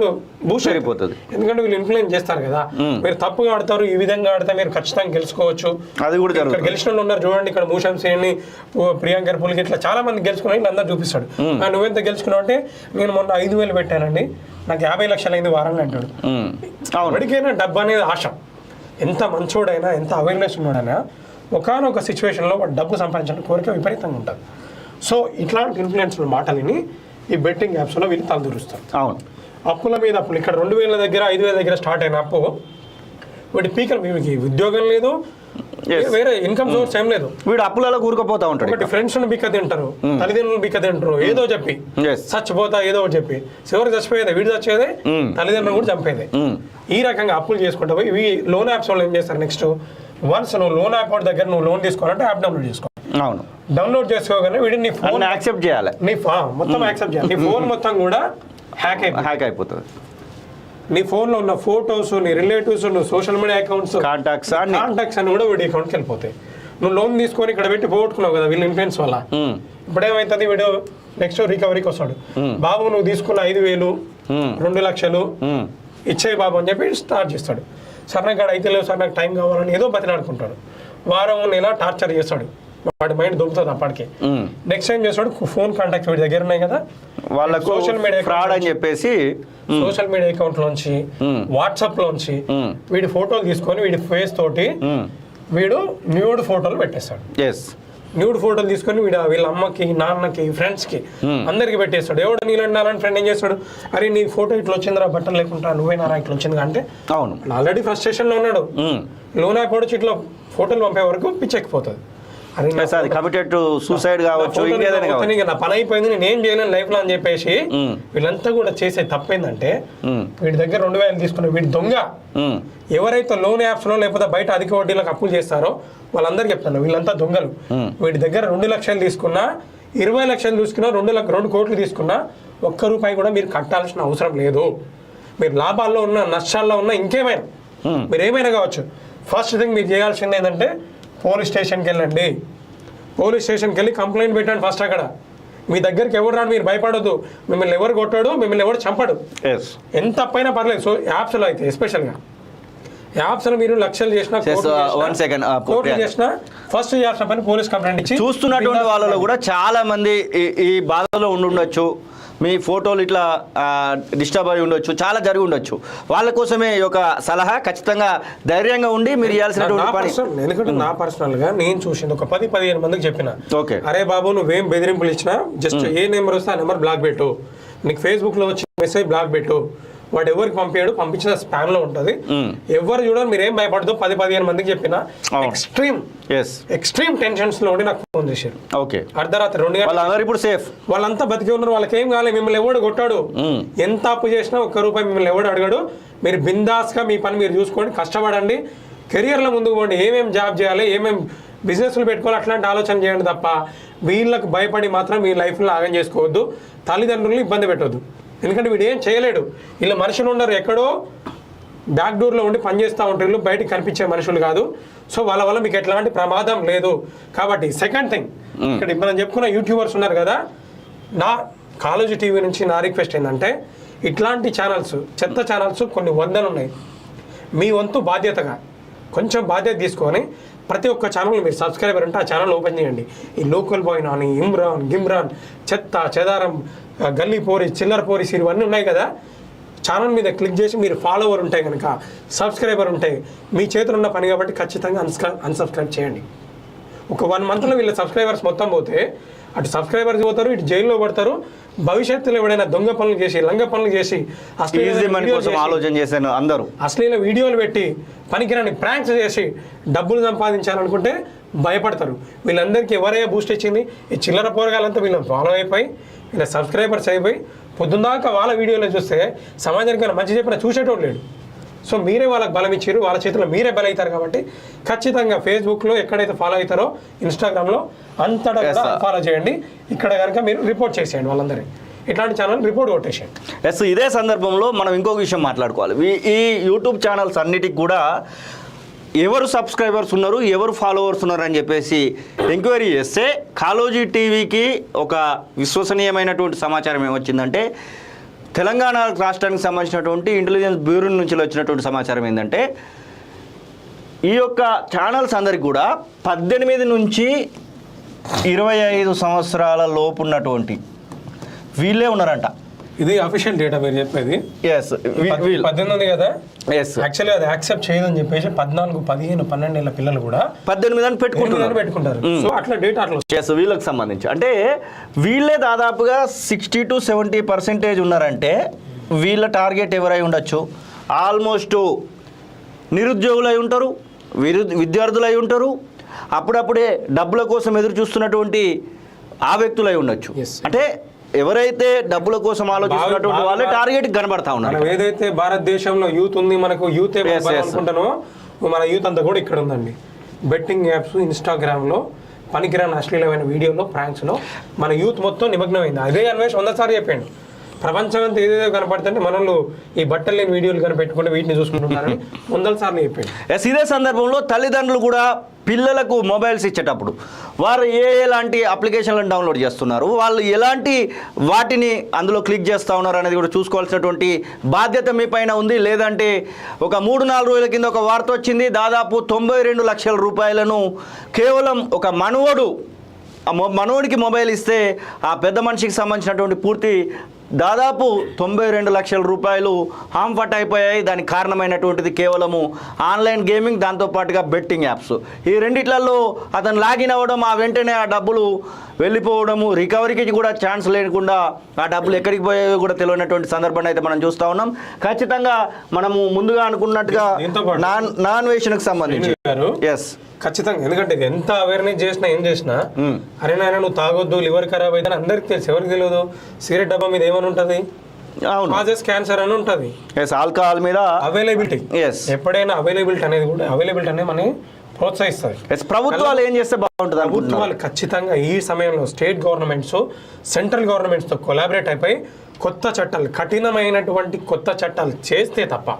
బూస్ట్ అయిపోతుంది. ఎందుకంటే వీళ్ళు ఇన్ఫ్లుయెన్స్ చేస్తారు కదా, మీరు తప్పుగా ఆడతారు, ఈ విధంగా ఆడితే మీరు ఖచ్చితంగా గెలుచుకోవచ్చు. అది కూడా ఇక్కడ గెలిచిన వాళ్ళు ఉన్నారు చూడండి, ఇక్కడ మూషం శ్రేణి, ప్రియాంకర్ పుల్కి, ఇట్లా చాలా మంది గెలుచుకుని అందరూ చూపిస్తాడు. నువ్వెంత గెలుచుకున్నావు అంటే, నేను మొన్న 5,000 పెట్టానండి, నాకు 50 లక్షలు అయింది వారంలో అంటాడు. వాడికైనా డబ్బు అనేది ఆశ. ఎంత మంచోడైనా, ఎంత అవేర్నెస్ ఉన్నాడైనా ఒకనొక సిచ్యువేషన్లో వాడు డబ్బు సంపాదించాలని కోరిక విపరీతంగా ఉంటుంది. సో ఇట్లాంటి ఇన్ఫ్లుయెన్స్ల మాటలని ఈ బెట్టింగ్ యాప్స్లో వీళ్ళు తలదూరుస్తారు. అవును, అప్పుల మీద అప్పులు. ఇక్కడ 2,000 దగ్గర, 5,000 దగ్గర స్టార్ట్ అయిన అప్పు, వీడి పీకలు, వీడికి ఉద్యోగం లేదు, Yes. వేరే ఇన్కమ్ సోర్స్ ఏం లేదు. వీడు అప్పులలో కూరుకుపోతా ఉంటాడు. ఒకటి ఫ్రెండ్స్ బిక్క తింటారు, తల్లిదండ్రులు బిక్క తింటారు, ఏదో చెప్పి Yes. చచ్చిపోతా ఏదో ఒకటి చెప్పి చివరికి చచ్చిపోయేది వీడు చచ్చేదే, తల్లిదండ్రులు కూడా చంపేది. ఈ రకంగా అప్పులు చేసుకుంటా పోయి ఇవి లోన్ యాప్స్ వాళ్ళు ఏం చేస్తారు, నెక్స్ట్ వన్స్ నువ్వు లోన్ యాప్ దగ్గర నువ్వు లోన్ తీసుకోవాలంటే యాప్ డౌన్లోడ్ చేసుకో. అవును, డౌన్లోడ్ చేసుకోగానే వీడిని నీ ఫోన్ యాక్సెప్ట్ చేయాలి, నీ మొత్తం యాక్సెప్ట్ చేయాలి. నీ ఫోన్ మొత్తం కూడా హ్యాక్ అయిపోతుంది. నీ ఫోన్ లో ఉన్న ఫోటోస్, నీ రిలేటివ్స్, నువ్వు సోషల్ మీడియా అకౌంట్స్, కాంటాక్ట్స్ అని కూడా వీడి అకౌంట్కి వెళ్ళిపోతాయి. నువ్వు లోన్ తీసుకొని ఇక్కడ పెట్టి పోగొట్టుకున్నావు కదా వీళ్ళు ఇన్ఫ్లుయెన్స్ వల్ల. ఇప్పుడు ఏమైతుంది, వీడు నెక్స్ట్ రికవరీకి వస్తాడు. బాబు నువ్వు తీసుకున్న 5,000 2 లక్షలు ఇచ్చేయి బాబు అని చెప్పి స్టార్ట్ చేస్తాడు. సార్ నాకు ఇక్కడ అయితే లేవు సార్, నాకు టైం కావాలని ఏదో బతిలాడుకుంటాడు. వారం నెల టార్చర్ చేస్తాడు, వాడి మైండ్ దొరుకుతుంది అప్పటికి. నెక్స్ట్ టైం చేస్తాడు ఫోన్ కాంటాక్ట్ వీడి దగ్గర ఉన్నాయి కదా, వాళ్ళకు సోషల్ మీడియా ఫ్రాడ్ అని చెప్పేసి సోషల్ మీడియా అకౌంట్ లోంచి, వాట్సాప్ లోంచి వీడి ఫోటోలు తీసుకొని వీడి ఫేస్ తోటి వీడు న్యూడ్ ఫోటోలు పెట్టేస్తాడు. న్యూడ్ ఫోటోలు తీసుకొని వీళ్ళ అమ్మకి, నాన్నకి, ఫ్రెండ్స్ కి అందరికి పెట్టేస్తాడు. ఎవడు నీళ్ళని ఫ్రెండ్ ఏం చేస్తాడు, అరే నీ ఫోటో ఇట్లా వచ్చిందిరా బట్టలు లేకుండా, నువ్వేనారా ఇట్లా వచ్చింది అంటే, అవును ఆల్రెడీ ఫ్రస్ట్రేషన్ లో ఉన్నాడు. లోన్ యాప్ వచ్చి ఇట్లా ఫోటోలు పంపే వరకు పిచ్చెక్కిపోతుంది. అది కమిటెడ్ టు సూసైడ్ కావచ్చు, నా పని అయిపోయింది నేను ఏం చేయలేను లైఫ్ లో అని చెప్పేసి వీళ్ళంతా కూడా చేసే తప్పేందంటే, వీడి దగ్గర 2,000 తీసుకున్న వీడి దొంగ ఎవరైతే లోన్ యాప్స్ లో లేకపోతే బయట అధిక వడ్డీలకు అప్పులు చేస్తారో వాళ్ళందరికీ చెప్తాను, వీళ్ళంతా దొంగలు. వీడి దగ్గర 2 లక్షలు తీసుకున్నా, 20 లక్షలు తీసుకున్నా, 2 కోట్లు తీసుకున్నా ₹1 కూడా మీరు కట్టాల్సిన అవసరం లేదు. మీరు లాభాల్లో ఉన్న, నష్టాల్లో ఉన్న, ఇంకేమైనా మీరు ఏమైనా కావచ్చు, ఫస్ట్ థింగ్ మీరు చేయాల్సింది ఏంటంటే పోలీస్ స్టేషన్కి వెళ్ళండి. పోలీస్ స్టేషన్కి వెళ్ళి కంప్లైంట్ పెట్టండి ఫస్ట్. అక్కడ మీ దగ్గరికి ఎవరు రాడు, మీరు భయపడొద్దు. మిమ్మల్ని ఎవరు కొట్టాడు, మిమ్మల్ని ఎవరు చంపడు, ఎంత తప్పైనా పర్లేదు. సో యాప్స్లో అయితే ఎస్పెషల్గా యాప్స్లో మీరు లక్షలు చేసినా, కోట్లు చేసినా ఫస్ట్ చేయాల్సిన పని పోలీస్ కంప్లైంట్ ఇచ్చి. చూస్తున్నటువంటి వాళ్ళలో కూడా చాలా మంది ఈ బాధలో ఉండొచ్చు, మీ ఫోటోలు ఇట్లా డిస్టర్బ్ అయి ఉండొచ్చు, చాలా జరిగి ఉండొచ్చు. వాళ్ళ కోసమే ఈ యొక్క సలహా, ఖచ్చితంగా ధైర్యంగా ఉండి మీరు చేయాల్సినటువంటి పని. ఎందుకంటే నా పర్సనల్ గా నేను చూసింది ఒక 10-15 మందికి చెప్పిన, అరే బాబు నువ్వేం బెదిరింపులు ఇచ్చినా జస్ట్ ఏ నెంబర్ వస్తే ఆ నెంబర్ బ్లాక్ పెట్టు, నీకు ఫేస్బుక్ లో వచ్చి మెసేజ్ బ్లాక్ పెట్టు, వాడు ఎవరికి పంపాడు, పంపించిన స్పామ్ లో ఉంటది, ఎవరు చూడాలి, మీరేం భయపడదు. 10-15 మందికి చెప్పిన ఎక్స్ట్రీమ్ టెన్షన్స్ లో ఉండి నాకు ఫోన్ చేశారు. అర్ధరాత్రి 2 గంటలు ఇప్పుడు సేఫ్, వాళ్ళంతా బతికే ఉన్నారు, వాళ్ళకి ఏం కాలేదు. మిమ్మల్ని ఎవడు కొట్టాడు, ఎంత అప్పు చేసినా ₹1 మిమ్మల్ని ఎవడు అడగడు. మీరు బిందాస్ గా మీ పని మీరు చూసుకోండి, కష్టపడండి, కెరియర్ లో ముందుకు పోండి, ఏమేమి జాబ్ చేయాలి, ఏమేమి బిజినెస్లు పెట్టుకోవాలి, అట్లాంటి ఆలోచన చేయండి తప్ప వీళ్ళకి భయపడి మాత్రం మీ లైఫ్ లో ఆగం చేసుకోవద్దు. తల్లిదండ్రులను ఇబ్బంది పెట్టవద్దు, ఎందుకంటే వీడు ఏం చేయలేడు. వీళ్ళ మనుషులు ఉండరు, ఎక్కడో బ్యాక్ డోర్లో ఉండి పనిచేస్తూ ఉంటారు, వీళ్ళు బయటకు కనిపించే మనుషులు కాదు. సో వాళ్ళ వల్ల మీకు ఎట్లాంటి ప్రమాదం లేదు. కాబట్టి సెకండ్ థింగ్, ఇక్కడ మనం చెప్పుకున్న యూట్యూబర్స్ ఉన్నారు కదా, నా కాలేజీ టీవీ నుంచి నా రిక్వెస్ట్ ఏంటంటే, ఇట్లాంటి ఛానల్స్, చెత్త ఛానల్స్ కొన్ని 100 ఉన్నాయి. మీ వంతు బాధ్యతగా కొంచెం బాధ్యత తీసుకొని ప్రతి ఒక్క ఛానల్ మీరు సబ్స్క్రైబర్ అంటే ఆ ఛానల్ ఓపెన్ చేయండి. ఈ లోకల్ బాయ్ నాని, గిమ్రాన్, చెత్త చెదారం, గల్లీ పోరి, చిల్లర పోరి సీరి ఇవన్నీ ఉన్నాయి కదా, ఛానల్ మీద క్లిక్ చేసి మీరు ఫాలోవర్ ఉంటే కనుక, సబ్స్క్రైబర్ ఉంటే మీ చేతులు ఉన్న పని కాబట్టి ఖచ్చితంగా అన్సబ్స్క్రైబ్ చేయండి. ఒక 1 మంత్లో వీళ్ళ సబ్స్క్రైబర్స్ మొత్తం పోతే అటు సబ్స్క్రైబర్స్ పోతారు, ఇటు జైల్లో పడతారు. భవిష్యత్తులో ఎవడైనా దొంగ పనులు చేసి, లంగ పనులు చేసి, ఆలోచన చేశాను అందరూ అశ్లీల వీడియోలు పెట్టి, పనికిరాని ప్రాంక్స్ చేసి డబ్బులు సంపాదించాలనుకుంటే భయపడతారు. వీళ్ళందరికీ ఎవరైనా బూస్ట్ ఇచ్చింది, ఈ చిల్లర పోరగాలంతా వీళ్ళని ఫాలో అయిపోయి, వీళ్ళ సబ్స్క్రైబర్స్ అయిపోయి, పొద్దున్నాక వాళ్ళ వీడియోలో చూస్తే సమాజానికి మంచి చెప్పిన చూసేటోడు లేడు. సో మీరే వాళ్ళకి బలం ఇచ్చారు, వాళ్ళ చేతిలో మీరే బలవుతారు. కాబట్టి ఖచ్చితంగా ఫేస్బుక్లో ఎక్కడైతే ఫాలో అవుతారో, ఇన్స్టాగ్రామ్లో అంతటా కూడా ఫాలో చేయండి. ఇక్కడ కనుక మీరు రిపోర్ట్ చేసేయండి, వాళ్ళందరినీ ఇట్లాంటి ఛానల్ రిపోర్ట్ కొట్టేసేయండి. ఎస్, ఇదే సందర్భంలో మనం ఇంకొక విషయం మాట్లాడుకోవాలి. ఈ యూట్యూబ్ ఛానల్స్ అన్నిటికి కూడా ఎవరు సబ్స్క్రైబర్స్ ఉన్నారు, ఎవరు ఫాలోవర్స్ ఉన్నారు అని చెప్పేసి ఎంక్వైరీ చేస్తే కాలోజీ టీవీకి ఒక విశ్వసనీయమైనటువంటి సమాచారం ఏమొచ్చిందంటే, తెలంగాణ రాష్ట్రానికి సంబంధించినటువంటి ఇంటెలిజెన్స్ బ్యూరో నుంచి వచ్చినటువంటి సమాచారం ఏంటంటే, ఈ యొక్క ఛానల్స్ అందరికి కూడా 18 నుంచి 25 సంవత్సరాల లోపు ఉన్నటువంటి వీళ్ళే ఉన్నారంట. ఇది అఫీషియల్ డేటా మీరు చెప్పేది. 18 కదా, యాక్చువల్లీ అది యాక్సెప్ట్ చేయదని చెప్పేసి 14, 15, 12 ఏళ్ళ పిల్లలు కూడా 18 అని పెట్టుకుంటారు. సో అట్లా డేటా అట్లా వీళ్ళకి సంబంధించి అంటే వీళ్ళే దాదాపుగా 60 to 70% ఉన్నారంటే వీళ్ళ టార్గెట్ ఎవరై ఉండొచ్చు? ఆల్మోస్ట్ నిరుద్యోగులై ఉంటారు, విద్యార్థులు అయి ఉంటారు, అప్పుడప్పుడే డబ్బుల కోసం ఎదురు చూస్తున్నటువంటి ఆ వ్యక్తులు అయి ఉండొచ్చు. Yes. అంటే ఎవరైతే డబ్బుల కోసం ఆలోచిస్తున్నటువంటి వాళ్ళే టార్గెట్ కనబడతా ఉన్నారు. మనం ఏదైతే భారతదేశంలో యూత్ ఉంది, మనకు యూత్ అనుకుంటానో మన యూత్ అంతా కూడా ఇక్కడ ఉందండి. బెట్టింగ్ యాప్స్, ఇన్స్టాగ్రామ్లో పనికిరాని అశ్లీలమైన వీడియోలో, ప్రాంక్స్లో మన యూత్ మొత్తం నిమగ్నమైంది. అదే అన్వేష్ 100 సార్లు చెప్పాడు. ప్రపంచం అంతా ఏదేదో కనపడుతుంటే మనల్ని ఈ బట్టలు లేని వీడియోలు కనిపెట్టుకుంటే వీటిని చూసుకుంటున్నారని 100 సార్లు చెప్పాడు. ఇదే సందర్భంలో తల్లిదండ్రులు కూడా పిల్లలకు మొబైల్స్ ఇచ్చేటప్పుడు వారు ఎలాంటి అప్లికేషన్లను డౌన్లోడ్ చేస్తున్నారు, వాళ్ళు ఎలాంటి వాటిని అందులో క్లిక్ చేస్తూ ఉన్నారు అనేది కూడా చూసుకోవాల్సినటువంటి బాధ్యత మీ పైన ఉంది. లేదంటే ఒక 3-4 రోజుల కింద ఒక వార్త వచ్చింది, దాదాపు 92 లక్షల రూపాయలను కేవలం ఒక మనవడికి మొబైల్ ఇస్తే ఆ పెద్ద మనిషికి సంబంధించినటువంటి పూర్తి దాదాపు 92 లక్షల రూపాయలు హాంఫట్ అయిపోయాయి. దానికి కారణమైనటువంటిది కేవలము ఆన్లైన్ గేమింగ్, దాంతోపాటుగా బెట్టింగ్ యాప్స్. ఈ రెండిట్లలో అతను లాగిన్ అవ్వడం, ఆ వెంటనే ఆ డబ్బులు వెళ్ళిపోవడము, రికవరీకి కూడా ఛాన్స్ లేకుండా ఆ డబ్బులు ఎక్కడికి పోయాయో కూడా తెలియనటువంటి సందర్భాన్ని అయితే మనం చూస్తూ ఉన్నాం. ఖచ్చితంగా మనము ముందుగా అనుకున్నట్టుగా నాన్ వేషన్కి సంబంధించి ఎస్ ఖచ్చితంగా, ఎందుకంటే ఇది ఎంత అవేర్నెస్ చేసినా ఏం చేసినా అరే నాయన నువ్వు తాగొద్దు, లివర్ ఖరాబ్ అయితే అందరికి తెలుసు. ఎవరికి తెలియదు? సిగరెట్ డబ్బా మీద ఏమని ఉంటుంది? కాజెస్ క్యాన్సర్ అని ఉంటుంది. ఆల్కహాల్ మీద అవైలబిలిటీ, ఎప్పుడైనా అవైలబిలిటీ అనేది కూడా అవైలబిలిటీ అనేది మనం ప్రోత్సహిస్తుంది. ప్రభుత్వాలు ఏం చేస్తే బాగుంటుంది? ప్రభుత్వాలు ఖచ్చితంగా ఈ సమయంలో స్టేట్ గవర్నమెంట్స్ సెంట్రల్ గవర్నమెంట్స్తో కొలాబరేట్ అయిపోయి కొత్త చట్టాలు, కఠినమైనటువంటి కొత్త చట్టాలు చేస్తే తప్ప,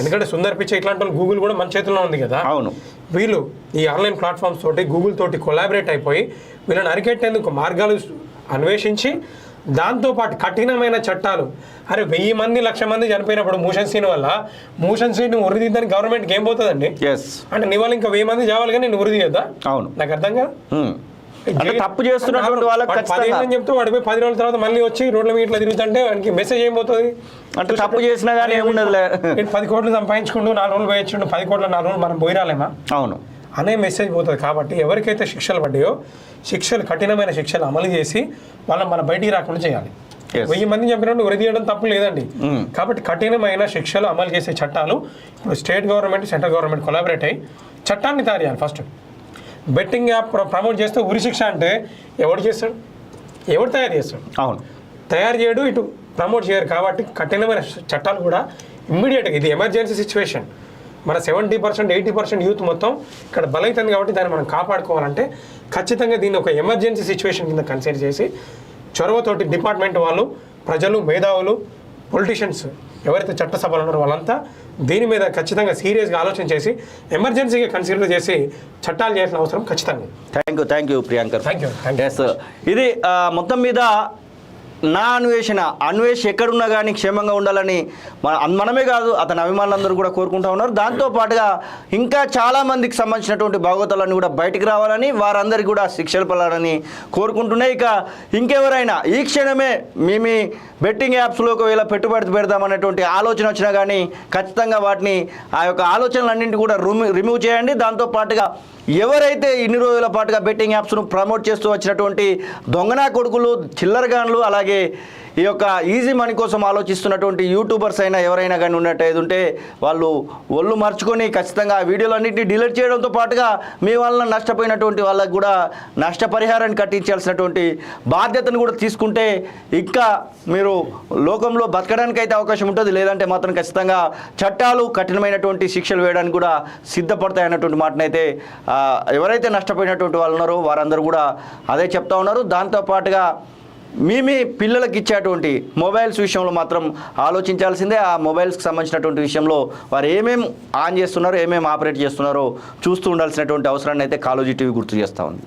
ఎందుకంటే సుందర్ పిచ్చే ఇట్లాంటి వాళ్ళు గూగుల్ కూడా మన చేతిలో ఉంది కదా. అవును, వీళ్ళు ఈ ఆన్లైన్ ప్లాట్ఫామ్స్ తోటి గూగుల్ తోటి కొలాబరేట్ అయిపోయి వీళ్ళని అరికెట్టేందుకు మార్గాలు అన్వేషించి దాంతోపాటు కఠినమైన చట్టాలు. అరే 1000 మంది 1,00,000 మంది చనిపోయినప్పుడు మోషన్ సీన్ వల్ల మోషన్ సీన్ ఉరిదిద్దని గవర్నమెంట్కి ఏం పోతుందండి? అంటే నీ వాళ్ళు ఇంకా 1000 మంది చావాలి కానీ నేను ఉరిది కదా. అవును, నాకు అర్థం కాదు. తప్పు చేస్తున్నటువంటి వాళ్ళకి 10 ఏళ్ళని చెప్తే వాడి 10 రోజుల తర్వాత మళ్ళీ వచ్చి రోడ్ల మీద ఇట్లా తిరుగుతుంటే వానికి మెసేజ్ ఏం పోతుంది? అంటే తప్పు చేసినా కానీ ఏముండదులే, 10 కోట్లు సంపాదించుకుంటూ 4 రోజులు పోయొచ్చుండు, 10 కోట్ల 4 రోజులు మనం పోయి రాలేమా? అవును అనే మెసేజ్ పోతుంది. కాబట్టి ఎవరికైతే శిక్షలు పడ్డాయో కఠినమైన శిక్షలు అమలు చేసి వాళ్ళని మన బయటికి రాకుండా చేయాలి. 1000 మంది చెప్పినట్టు ఉరి తీయడం తప్పు లేదండి. కాబట్టి కఠినమైన శిక్షలు అమలు చేసే చట్టాలు ఇప్పుడు state government, central government collaborate అయ్యి చట్టాన్ని తయారు చేయాలి. ఫస్ట్ బెట్టింగ్ యాప్ ప్రమోట్ చేస్తే ఉరి శిక్ష అంటే ఎవడు చేస్తాడు? ఎవడు తయారు చేస్తాడు? అవును, తయారు చేయడు, ఇటు ప్రమోట్ చేయరు. కాబట్టి కఠినమైన చట్టాలు కూడా ఇమ్మీడియట్గా, ఇది ఎమర్జెన్సీ సిచ్యువేషన్, మన 70% 80% యూత్ మొత్తం ఇక్కడ బలవుతుంది. కాబట్టి దాన్ని మనం కాపాడుకోవాలంటే ఖచ్చితంగా దీన్ని ఒక ఎమర్జెన్సీ సిచ్యువేషన్ కింద కన్సిడర్ చేసి చొరవతోటి డిపార్ట్మెంట్ వాళ్ళు, ప్రజలు, మేధావులు, పొలిటీషియన్స్ ఎవరైతే చట్టసభలు ఉన్నారో వాళ్ళంతా దీని మీద ఖచ్చితంగా సీరియస్గా ఆలోచన చేసి ఎమర్జెన్సీగా కన్సిడర్ చేసి చట్టాలు చేయాల్సిన అవసరం ఖచ్చితంగా. Thank you ప్రియాంకర్. ఎస్, ఇది మొత్తం మీద నా అన్వేష్ ఎక్కడున్నా కానీ క్షేమంగా ఉండాలని మనమే కాదు అతని అభిమానులందరూ కూడా కోరుకుంటూ ఉన్నారు. దాంతోపాటుగా ఇంకా చాలామందికి సంబంధించినటువంటి భాగవతాలన్నీ కూడా బయటికి రావాలని, వారందరికీ కూడా శిక్షలు పడాలని కోరుకుంటున్నాయి. ఇక ఇంకెవరైనా ఈ క్షణమే మీ బెట్టింగ్ యాప్స్లో ఒకవేళ పెట్టుబడి పెడదామనేటువంటి ఆలోచన వచ్చినా కానీ ఖచ్చితంగా వాటిని ఆ యొక్క ఆలోచనలన్నింటినీ కూడా రిమూవ్ చేయండి. దాంతోపాటుగా ఎవరైతే ఇన్ని రోజుల పాటుగా బెట్టింగ్ యాప్స్ను ప్రమోట్ చేస్తూ వచ్చినటువంటి దొంగనా కొడుకులు, చిల్లరగాన్లు, అలాగే ఈ యొక్క ఈజీ మనీ కోసం ఆలోచిస్తున్నటువంటి యూట్యూబర్స్ అయినా ఎవరైనా కానీ ఉన్నట్టయితే ఉంటే వాళ్ళు ఒళ్ళు మర్చుకొని ఖచ్చితంగా ఆ వీడియోలన్నింటినీ డిలీట్ చేయడంతో పాటుగా మీ వలన నష్టపోయినటువంటి వాళ్ళకు కూడా నష్టపరిహారాన్ని కట్టించాల్సినటువంటి బాధ్యతను కూడా తీసుకుంటే ఇంకా మీరు లోకంలో బతకడానికి అయితే అవకాశం ఉంటుంది. లేదంటే మాత్రం ఖచ్చితంగా చట్టాలు కఠినమైనటువంటి శిక్షలు వేయడానికి కూడా సిద్ధపడతాయి అన్నటువంటి మాటనైతే ఎవరైతే నష్టపోయినటువంటి వాళ్ళు ఉన్నారో వారందరూ కూడా అదే చెప్తా ఉన్నారు. దాంతోపాటుగా మీ పిల్లలకి ఇచ్చేటువంటి మొబైల్స్ విషయంలో మాత్రం ఆలోచించాల్సిందే. ఆ మొబైల్స్కి సంబంధించినటువంటి విషయంలో వారు ఏమేమి ఆన్ చేస్తున్నారో, ఏమేమి ఆపరేట్ చేస్తున్నారో చూస్తూ ఉండాల్సినటువంటి అవసరాన్ని అయితే కాలోజీ టీవీ గుర్తు చేస్తూ ఉంది.